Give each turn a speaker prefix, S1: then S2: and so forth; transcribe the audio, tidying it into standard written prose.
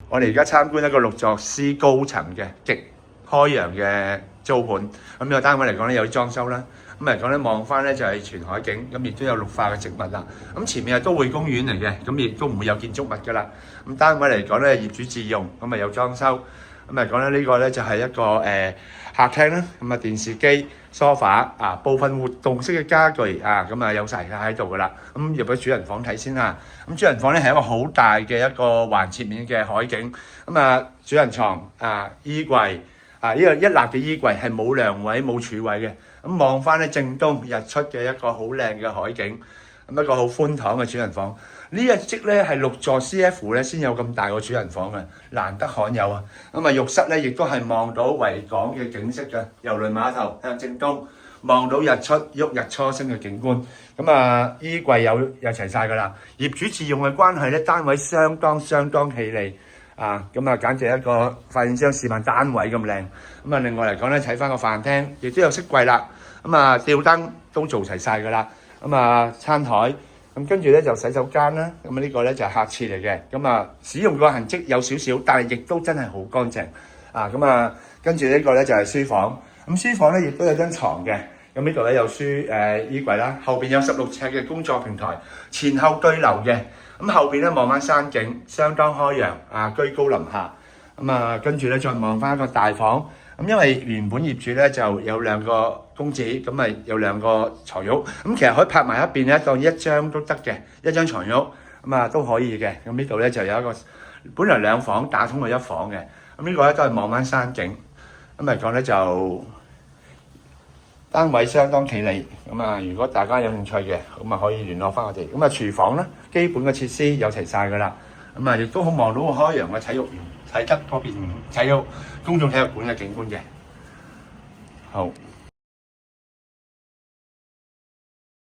S1: 我哋而家參觀一個6座 C 高層嘅極開揚嘅租盤。咁呢個單位嚟講咧有啲裝修啦。咁嚟講咧望翻咧就係全海景，咁亦都有綠化嘅植物啦。咁前面係都會公園嚟嘅，咁亦都唔會有建築物噶啦。咁單位嚟講咧業主自用，咁啊有裝修。咁嚟講咧呢個咧就係一個客廳啦，咁啊電視機、梳化啊部分活動式嘅家具啊，咁啊有晒喺度噶啦。咁入咗主人房睇先啦。咁主人房咧係一個好大嘅一個環切面嘅海景。咁啊主人床啊衣櫃啊呢個一立嘅衣櫃係冇梁位冇柱位嘅。咁望翻咧正東日出嘅一個好靚嘅海景，咁一個好寬敞嘅主人房。呢一則咧係6座 CF 咧先有咁大個主人房嘅，難得罕有啊！咁啊浴室咧亦都係望到維港嘅景色嘅，郵輪碼頭向正東望到日出旭日初升嘅景觀。咁啊衣櫃有齊晒㗎啦。業主自用嘅關係咧，單位相當氣利啊！咁啊簡直一個發展商示範單位咁靚。咁啊另外嚟講咧，睇翻個飯廳亦都有飾櫃啦。咁啊吊燈都做齊晒㗎啦。咁啊餐台。咁跟住咧就洗手間啦，咁啊呢個咧就係客廁嚟嘅，咁啊使用個痕跡有少少，但係亦都真係好乾淨啊！咁啊跟住呢個咧就係書房，咁書房咧亦都有張床嘅，咁呢度咧有書衣櫃啦，後邊有16尺嘅工作平台，前後對流嘅，咁後邊咧望翻山景，相當開揚啊，居高臨下，咁啊跟住咧再望翻一個大房。咁因為原本業主咧就有2個公子，咁咪有2個床褥，咁其實可以拍埋一邊咧，當一張都得嘅，一張床褥，咁啊都可以嘅。咁呢度咧就有一個本來2房打通去1房嘅，咁呢個咧都係望翻山景。咁嚟講咧就單位相當企理，咁啊如果大家有興趣嘅，咁啊可以聯絡翻我哋。咁啊廚房咧基本嘅設施有齊晒㗎啦，咁啊亦都好望到個開揚嘅體育園。啟德嗰邊睇到公眾體育館嘅景觀嘅，好。